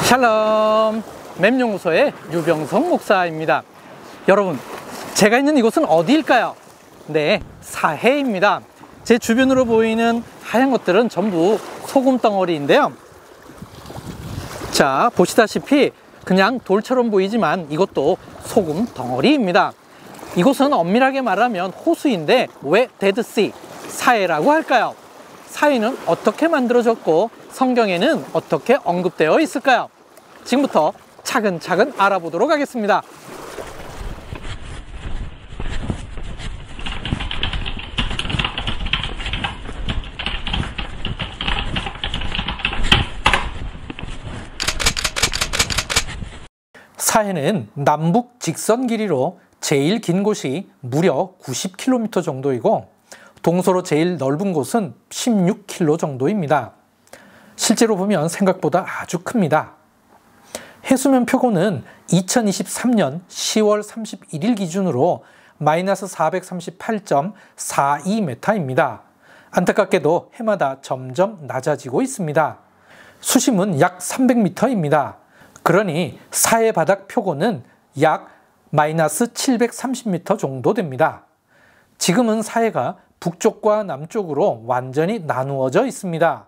샬롬, 맴연구소의 유병성 목사입니다. 여러분, 제가 있는 이곳은 어디일까요? 네, 사해입니다. 제 주변으로 보이는 하얀 것들은 전부 소금 덩어리인데요. 자, 보시다시피 그냥 돌처럼 보이지만 이것도 소금 덩어리입니다. 이곳은 엄밀하게 말하면 호수인데 왜 데드씨, 사해라고 할까요? 사해는 어떻게 만들어졌고 성경에는 어떻게 언급되어 있을까요? 지금부터 차근차근 알아보도록 하겠습니다. 사해는 남북 직선 길이로 제일 긴 곳이 무려 90km 정도이고 동서로 제일 넓은 곳은 16km 정도입니다. 실제로 보면 생각보다 아주 큽니다. 해수면 표고는 2023년 10월 31일 기준으로 마이너스 438.42m입니다. 안타깝게도 해마다 점점 낮아지고 있습니다. 수심은 약 300m입니다. 그러니 사해 바닥 표고는 약 마이너스 730m 정도 됩니다. 지금은 사해가 북쪽과 남쪽으로 완전히 나누어져 있습니다.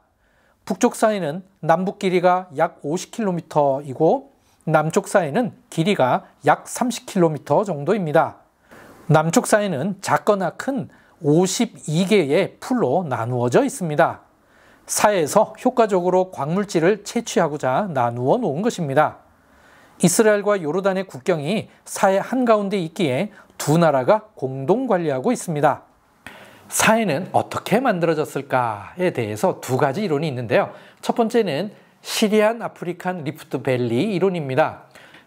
북쪽 사해는 남북 길이가 약 50km이고 남쪽 사해는 길이가 약 30km 정도입니다. 남쪽 사해는 작거나 큰 52개의 풀로 나누어져 있습니다. 사해에서 효과적으로 광물질을 채취하고자 나누어 놓은 것입니다. 이스라엘과 요르단의 국경이 사해 한가운데 있기에 두 나라가 공동 관리하고 있습니다. 사해는 어떻게 만들어졌을까에 대해서 두 가지 이론이 있는데요. 첫 번째는 시리안 아프리칸 리프트 밸리 이론입니다.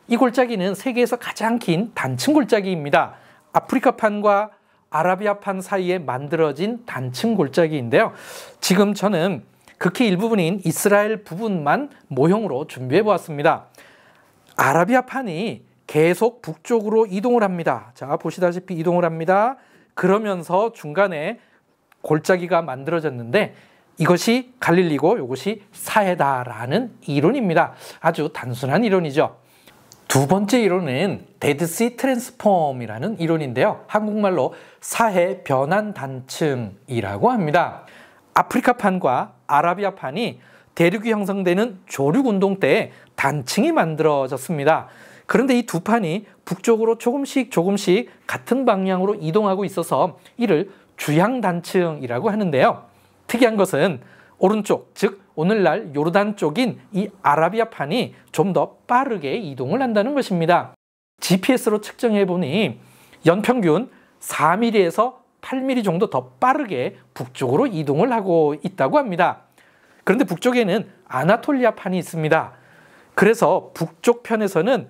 이 골짜기는 세계에서 가장 긴 단층 골짜기입니다. 아프리카판과 아라비아판 사이에 만들어진 단층 골짜기인데요. 지금 저는 극히 일부분인 이스라엘 부분만 모형으로 준비해 보았습니다. 아라비아판이 계속 북쪽으로 이동을 합니다. 자, 보시다시피 이동을 합니다. 그러면서 중간에 골짜기가 만들어졌는데 이것이 갈릴리고 이것이 사해다라는 이론입니다. 아주 단순한 이론이죠. 두 번째 이론은 데드씨 트랜스폼이라는 이론인데요. 한국말로 사해 변환 단층이라고 합니다. 아프리카판과 아라비아판이 대륙이 형성되는 조륙운동 때 단층이 만들어졌습니다. 그런데 이 두 판이 북쪽으로 조금씩 같은 방향으로 이동하고 있어서 이를 주향단층이라고 하는데요. 특이한 것은 오른쪽, 즉 오늘날 요르단 쪽인 이 아라비아판이 좀 더 빠르게 이동을 한다는 것입니다. GPS로 측정해 보니 연평균 4mm에서 8mm 정도 더 빠르게 북쪽으로 이동을 하고 있다고 합니다. 그런데 북쪽에는 아나톨리아판이 있습니다. 그래서 북쪽 편에서는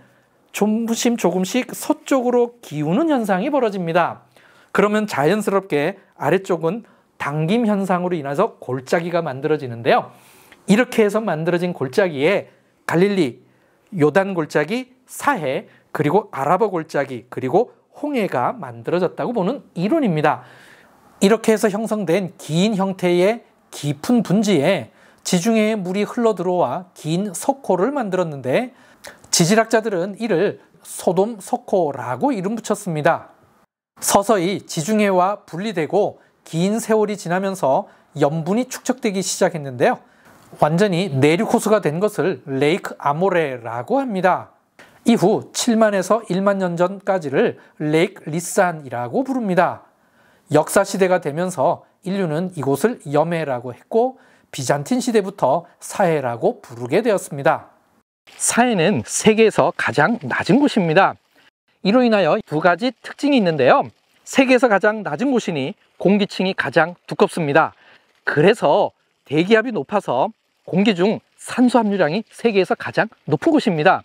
조금씩 서쪽으로 기우는 현상이 벌어집니다. 그러면 자연스럽게 아래쪽은 당김 현상으로 인해서 골짜기가 만들어지는데요. 이렇게 해서 만들어진 골짜기에 갈릴리, 요단 골짜기, 사해, 그리고 아라바 골짜기, 그리고 홍해가 만들어졌다고 보는 이론입니다. 이렇게 해서 형성된 긴 형태의 깊은 분지에 지중해의 물이 흘러들어와 긴 석호를 만들었는데 지질학자들은 이를 소돔 석호라고 이름 붙였습니다. 서서히 지중해와 분리되고 긴 세월이 지나면서 염분이 축적되기 시작했는데요. 완전히 내륙 호수가 된 것을 레이크 아모레라고 합니다. 이후 7만에서 1만 년 전까지를 레이크 리산이라고 부릅니다. 역사시대가 되면서 인류는 이곳을 염해라고 했고 비잔틴 시대부터 사해라고 부르게 되었습니다. 사해는 세계에서 가장 낮은 곳입니다. 이로 인하여 두 가지 특징이 있는데요. 세계에서 가장 낮은 곳이니 공기층이 가장 두껍습니다. 그래서 대기압이 높아서 공기 중 산소 함유량이 세계에서 가장 높은 곳입니다.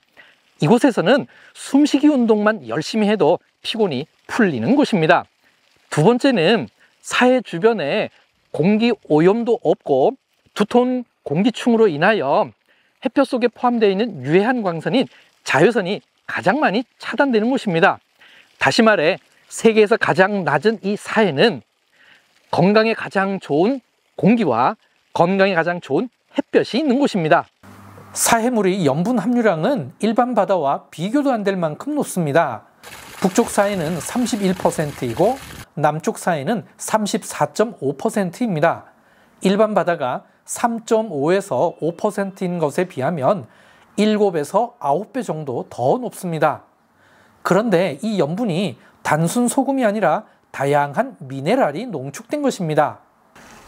이곳에서는 숨쉬기 운동만 열심히 해도 피곤이 풀리는 곳입니다. 두 번째는 사해 주변에 공기 오염도 없고 두터운 공기층으로 인하여 햇볕 속에 포함되어 있는 유해한 광선인 자외선이 가장 많이 차단되는 곳입니다. 다시 말해 세계에서 가장 낮은 이 사해는 건강에 가장 좋은 공기와 건강에 가장 좋은 햇볕이 있는 곳입니다. 사해물의 염분 함유량은 일반 바다와 비교도 안 될 만큼 높습니다. 북쪽 사해는 31%이고 남쪽 사해는 34.5%입니다. 일반 바다가 3.5에서 5%인 것에 비하면 7에서 9배 정도 더 높습니다. 그런데 이 염분이 단순 소금이 아니라 다양한 미네랄이 농축된 것입니다.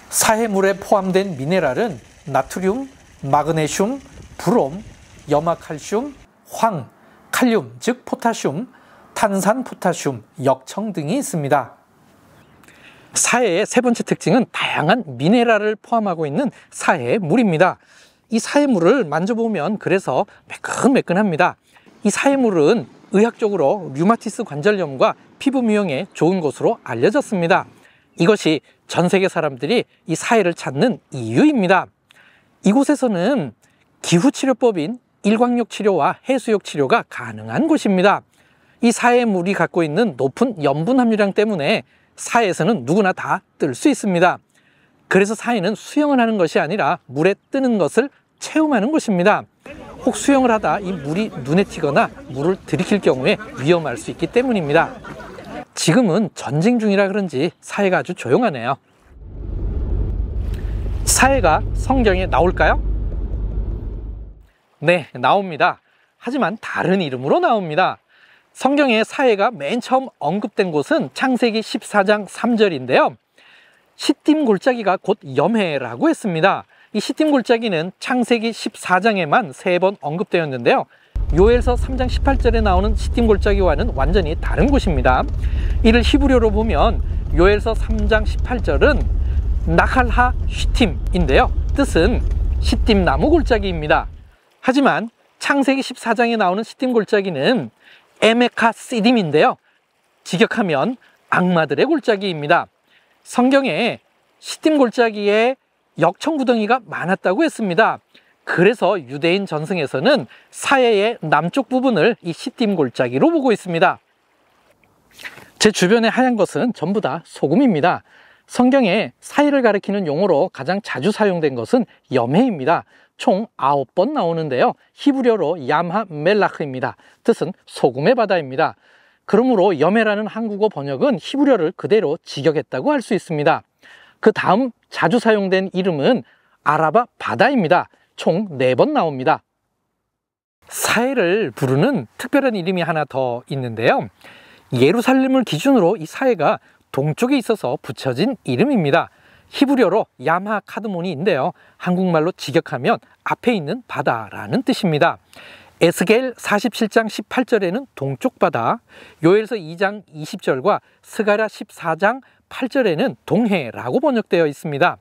사해물에 포함된 미네랄은 나트륨, 마그네슘, 브롬, 염화칼슘, 황, 칼륨 즉 포타슘, 탄산포타슘, 역청 등이 있습니다. 사해의 세 번째 특징은 다양한 미네랄을 포함하고 있는 사해물입니다. 이 사해물을 만져보면 그래서 매끈매끈합니다. 이 사해물은 의학적으로 류마티스 관절염과 피부 미용에 좋은 것으로 알려졌습니다. 이것이 전 세계 사람들이 이 사해를 찾는 이유입니다. 이곳에서는 기후치료법인 일광욕 치료와 해수욕 치료가 가능한 곳입니다. 이 사해물이 갖고 있는 높은 염분 함유량 때문에 사해에서는 누구나 다 뜰 수 있습니다. 그래서 사해는 수영을 하는 것이 아니라 물에 뜨는 것을 체험하는 곳입니다. 혹 수영을 하다 이 물이 눈에 튀거나 물을 들이킬 경우에 위험할 수 있기 때문입니다. 지금은 전쟁 중이라 그런지 사해가 아주 조용하네요. 사해가 성경에 나올까요? 네, 나옵니다. 하지만 다른 이름으로 나옵니다. 성경에 사해가 맨 처음 언급된 곳은 창세기 14장 3절인데요. 시딤 골짜기가 곧 염해라고 했습니다. 이 시딤 골짜기는 창세기 14장에만 3번 언급되었는데요. 요엘서 3장 18절에 나오는 시딤 골짜기와는 완전히 다른 곳입니다. 이를 히브리어로 보면 요엘서 3장 18절은 나칼하 쉬팀인데요. 뜻은 시딤 나무 골짜기입니다. 하지만 창세기 14장에 나오는 시딤 골짜기는 에메카 시딤인데요. 직역하면 악마들의 골짜기입니다. 성경에 시딤 골짜기에 역청구덩이가 많았다고 했습니다. 그래서 유대인 전승에서는 사해의 남쪽 부분을 이 시딤 골짜기로 보고 있습니다. 제 주변에 하얀 것은 전부 다 소금입니다. 성경에 사해를 가리키는 용어로 가장 자주 사용된 것은 염해입니다. 총 9번 나오는데요. 히브리어로 얌하 멜라흐입니다. 뜻은 소금의 바다입니다. 그러므로 염해라는 한국어 번역은 히브리어를 그대로 직역했다고 할 수 있습니다. 그 다음 자주 사용된 이름은 아라바 바다입니다. 총 4번 나옵니다. 사해를 부르는 특별한 이름이 하나 더 있는데요. 예루살렘을 기준으로 이 사해가 동쪽에 있어서 붙여진 이름입니다. 히브리어로 얌하 카드모니인데요. 한국말로 직역하면 앞에 있는 바다라는 뜻입니다. 에스겔 47장 18절에는 동쪽 바다, 요엘서 2장 20절과 스가랴 14장 8절에는 동해라고 번역되어 있습니다.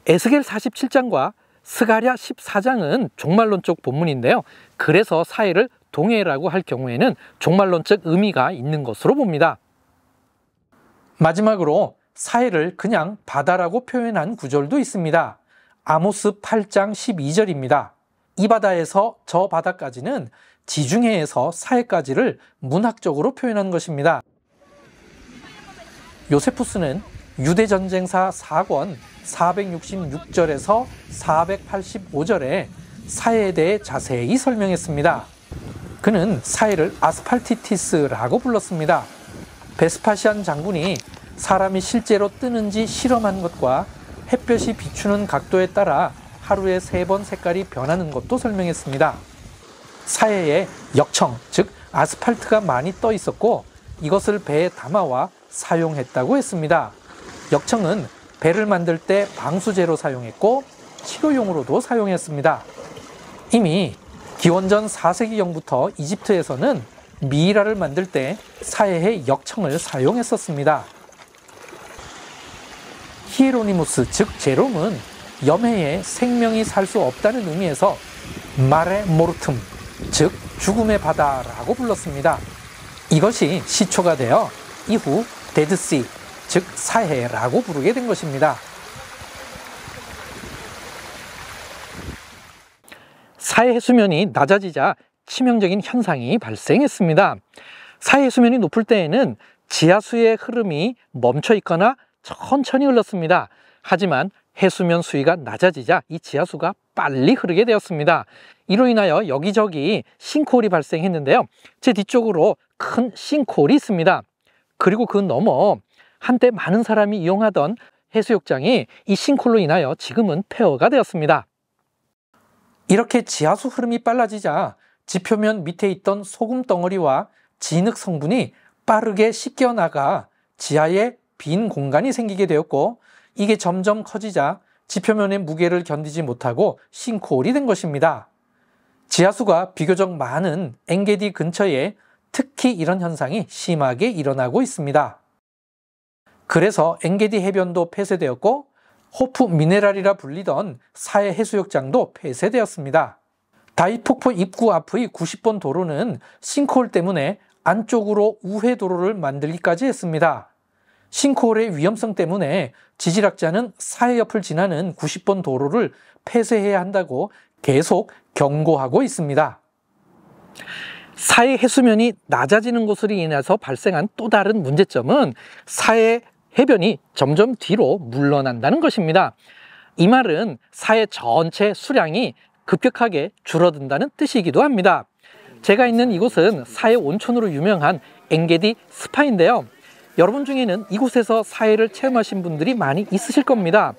에스겔 47장과 스가랴 14장은 종말론적 본문인데요. 그래서 사해를 동해라고 할 경우에는 종말론적 의미가 있는 것으로 봅니다. 마지막으로 사해를 그냥 바다라고 표현한 구절도 있습니다. 아모스 8장 12절입니다. 이 바다에서 저 바다까지는 지중해에서 사해까지를 문학적으로 표현한 것입니다. 요세푸스는 유대전쟁사 4권 466절에서 485절에 사해에 대해 자세히 설명했습니다. 그는 사해를 아스팔티티스라고 불렀습니다. 베스파시안 장군이 사람이 실제로 뜨는지 실험한 것과 햇볕이 비추는 각도에 따라 하루에 3번 색깔이 변하는 것도 설명했습니다. 사해에 역청, 즉 아스팔트가 많이 떠 있었고 이것을 배에 담아와 사용했다고 했습니다. 역청은 배를 만들 때 방수제로 사용했고 치료용으로도 사용했습니다. 이미 기원전 4세기경부터 이집트에서는 미이라를 만들 때 사해의 역청을 사용했었습니다. 히에로니무스 즉 제롬은 염해에 생명이 살 수 없다는 의미에서 마레 모르툼 즉 죽음의 바다라고 불렀습니다. 이것이 시초가 되어 이후 데드시 즉 사해라고 부르게 된 것입니다. 사해 해수면이 낮아지자 치명적인 현상이 발생했습니다. 사해 해수면이 높을 때에는 지하수의 흐름이 멈춰 있거나 천천히 흘렀습니다. 하지만 해수면 수위가 낮아지자 이 지하수가 빨리 흐르게 되었습니다. 이로 인하여 여기저기 싱크홀이 발생했는데요. 제 뒤쪽으로 큰 싱크홀이 있습니다. 그리고 그 너머 한때 많은 사람이 이용하던 해수욕장이 이 싱크홀로 인하여 지금은 폐허가 되었습니다. 이렇게 지하수 흐름이 빨라지자 지표면 밑에 있던 소금 덩어리와 진흙 성분이 빠르게 씻겨나가 지하에 빈 공간이 생기게 되었고, 이게 점점 커지자 지표면의 무게를 견디지 못하고 싱크홀이 된 것입니다. 지하수가 비교적 많은 엥게디 근처에 특히 이런 현상이 심하게 일어나고 있습니다. 그래서 엥게디 해변도 폐쇄되었고 호프 미네랄이라 불리던 사해 해수욕장도 폐쇄되었습니다. 다이폭포 입구 앞의 90번 도로는 싱크홀 때문에 안쪽으로 우회 도로를 만들기까지 했습니다. 싱크홀의 위험성 때문에 지질학자는 사해 옆을 지나는 90번 도로를 폐쇄해야 한다고 계속 경고하고 있습니다. 사해 해수면이 낮아지는 것으로 인해서 발생한 또 다른 문제점은 사해 해변이 점점 뒤로 물러난다는 것입니다. 이 말은 사해 전체 수량이 급격하게 줄어든다는 뜻이기도 합니다. 제가 있는 이곳은 사해 온천으로 유명한 엥게디 스파인데요. 여러분 중에는 이곳에서 사해를 체험하신 분들이 많이 있으실 겁니다.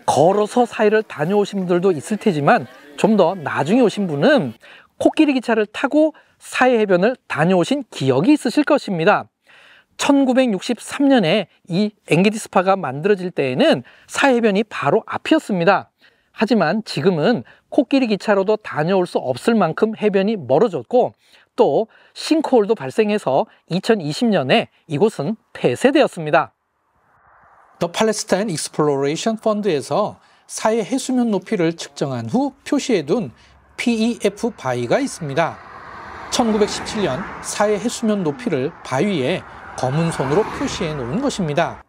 걸어서 사해를 다녀오신 분들도 있을 테지만 좀 더 나중에 오신 분은 코끼리 기차를 타고 사해 해변을 다녀오신 기억이 있으실 것입니다. 1963년에 이 엥게디 스파가 만들어질 때에는 사해 해변이 바로 앞이었습니다. 하지만 지금은 코끼리 기차로도 다녀올 수 없을 만큼 해변이 멀어졌고 또 싱크홀도 발생해서 2020년에 이곳은 폐쇄되었습니다. The Palestine Exploration Fund에서 사해 해수면 높이를 측정한 후 표시해둔 PEF 바위가 있습니다. 1917년 사해 해수면 높이를 바위에 검은 손으로 표시해 놓은 것입니다.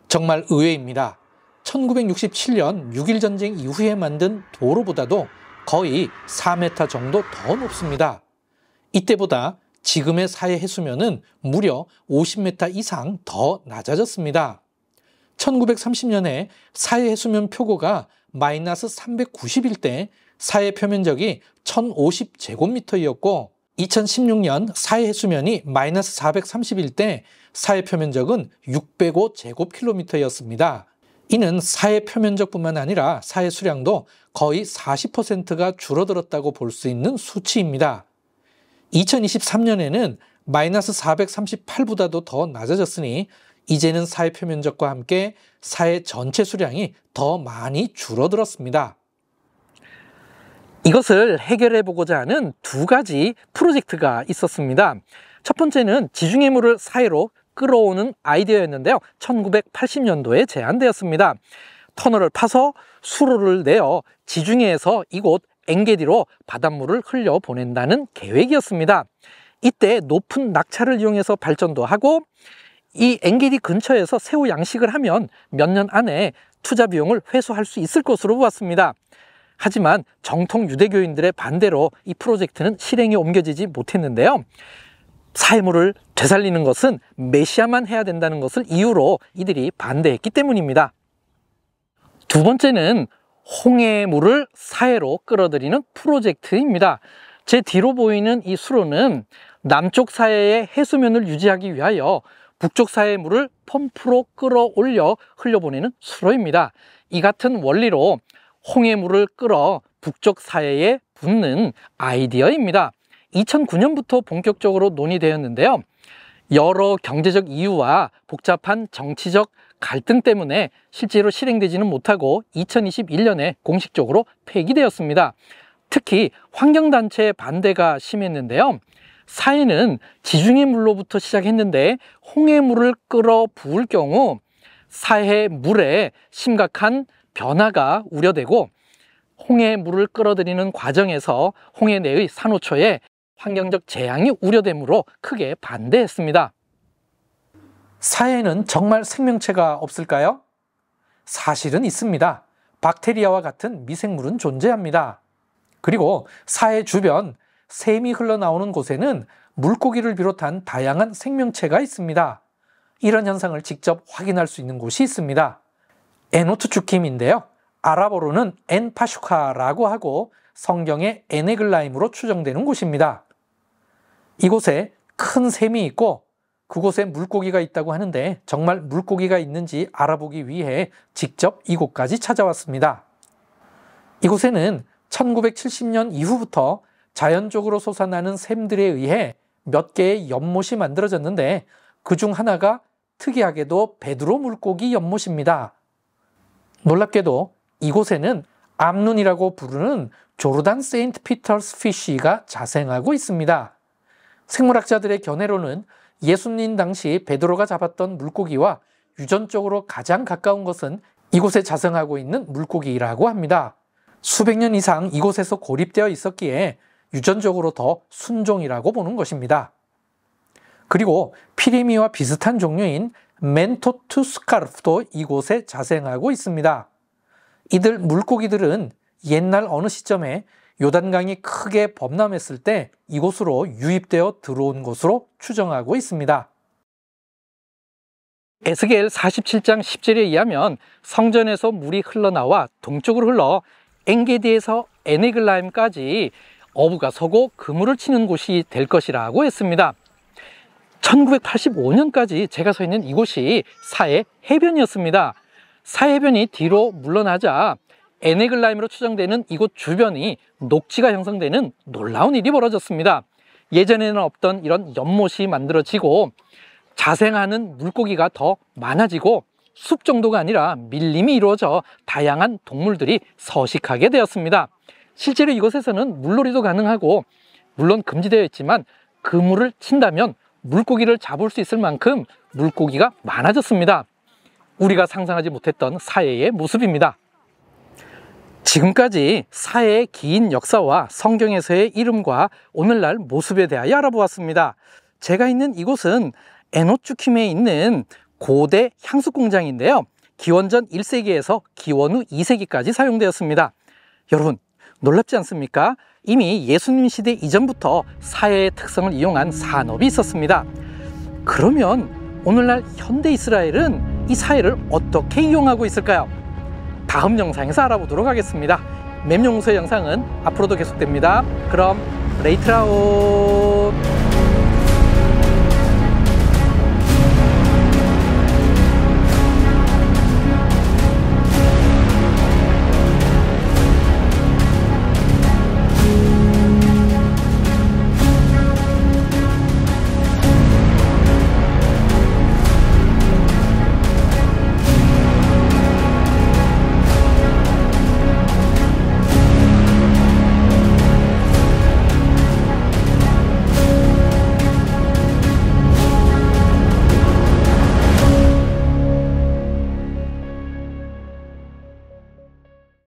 정말 의외입니다. 1967년 6.1 전쟁 이후에 만든 도로보다도 거의 4m 정도 더 높습니다. 이때보다 지금의 사해 해수면은 무려 50m 이상 더 낮아졌습니다. 1930년에 사해 해수면 표고가 마이너스 390일 때 사해 표면적이 1050제곱미터이었고 2016년 사해 해수면이 마이너스 430일 때 사해 표면적은 605제곱킬로미터였습니다. 이는 사해 표면적뿐만 아니라 사해 수량도 거의 40%가 줄어들었다고 볼 수 있는 수치입니다. 2023년에는 마이너스 438보다도 더 낮아졌으니 이제는 사해 표면적과 함께 사해 전체 수량이 더 많이 줄어들었습니다. 이것을 해결해 보고자 하는 두 가지 프로젝트가 있었습니다. 첫 번째는 지중해 물을 사해로 끌어오는 아이디어였는데요. 1980년도에 제안되었습니다. 터널을 파서 수로를 내어 지중해에서 이곳 엥게디로 바닷물을 흘려보낸다는 계획이었습니다. 이때 높은 낙차를 이용해서 발전도 하고 이 엥게디 근처에서 새우 양식을 하면 몇 년 안에 투자 비용을 회수할 수 있을 것으로 보았습니다. 하지만 정통 유대교인들의 반대로 이 프로젝트는 실행에 옮겨지지 못했는데요. 사해물을 되살리는 것은 메시아만 해야 된다는 것을 이유로 이들이 반대했기 때문입니다. 두 번째는 홍해물을 사해로 끌어들이는 프로젝트입니다. 제 뒤로 보이는 이 수로는 남쪽 사해의 해수면을 유지하기 위하여 북쪽 사해의 물을 펌프로 끌어올려 흘려보내는 수로입니다. 이 같은 원리로 홍해물을 끌어 북쪽 사해에 붓는 아이디어입니다. 2009년부터 본격적으로 논의되었는데요. 여러 경제적 이유와 복잡한 정치적 갈등 때문에 실제로 실행되지는 못하고 2021년에 공식적으로 폐기되었습니다. 특히 환경단체의 반대가 심했는데요. 사해는 지중해 물로부터 시작했는데 홍해물을 끌어 부을 경우 사해 물에 심각한 변화가 우려되고 홍해물을 끌어들이는 과정에서 홍해 내의 산호초에 환경적 재앙이 우려되므로 크게 반대했습니다. 사해에는 정말 생명체가 없을까요? 사실은 있습니다. 박테리아와 같은 미생물은 존재합니다. 그리고 사해 주변 샘이 흘러나오는 곳에는 물고기를 비롯한 다양한 생명체가 있습니다. 이런 현상을 직접 확인할 수 있는 곳이 있습니다. 에노트주킴인데요. 아랍어로는 엔파슈카라고 하고 성경의 에네글라임으로 추정되는 곳입니다. 이곳에 큰 샘이 있고 그곳에 물고기가 있다고 하는데 정말 물고기가 있는지 알아보기 위해 직접 이곳까지 찾아왔습니다. 이곳에는 1970년 이후부터 자연적으로 솟아나는 샘들에 의해 몇 개의 연못이 만들어졌는데 그중 하나가 특이하게도 베드로 물고기 연못입니다. 놀랍게도 이곳에는 암눈이라고 부르는 조르단 세인트 피터스 피쉬가 자생하고 있습니다. 생물학자들의 견해로는 예수님 당시 베드로가 잡았던 물고기와 유전적으로 가장 가까운 것은 이곳에 자생하고 있는 물고기라고 합니다. 수백 년 이상 이곳에서 고립되어 있었기에 유전적으로 더 순종이라고 보는 것입니다. 그리고 피레미와 비슷한 종류인 멘토투스카르프도 이곳에 자생하고 있습니다. 이들 물고기들은 옛날 어느 시점에 요단강이 크게 범람했을 때 이곳으로 유입되어 들어온 것으로 추정하고 있습니다. 에스겔 47장 10절에 의하면 성전에서 물이 흘러나와 동쪽으로 흘러 엔게디에서 에네글라임까지 어부가 서고 그물을 치는 곳이 될 것이라고 했습니다. 1985년까지 제가 서 있는 이곳이 사해 해변이었습니다. 사해 해변이 뒤로 물러나자 에네글라임으로 추정되는 이곳 주변이 녹지가 형성되는 놀라운 일이 벌어졌습니다. 예전에는 없던 이런 연못이 만들어지고 자생하는 물고기가 더 많아지고 숲 정도가 아니라 밀림이 이루어져 다양한 동물들이 서식하게 되었습니다. 실제로 이곳에서는 물놀이도 가능하고 물론 금지되어 있지만 그물을 친다면 물고기를 잡을 수 있을 만큼 물고기가 많아졌습니다. 우리가 상상하지 못했던 사해의 모습입니다. 지금까지 사해의 긴 역사와 성경에서의 이름과 오늘날 모습에 대하여 알아보았습니다. 제가 있는 이곳은 에노츠킴에 있는 고대 향수 공장인데요. 기원전 1세기에서 기원 후 2세기까지 사용되었습니다. 여러분 놀랍지 않습니까? 이미 예수님 시대 이전부터 사해의 특성을 이용한 산업이 있었습니다. 그러면 오늘날 현대 이스라엘은 이 사해를 어떻게 이용하고 있을까요? 다음 영상에서 알아보도록 하겠습니다. 맵용서의 영상은 앞으로도 계속됩니다. 그럼 레이트라운.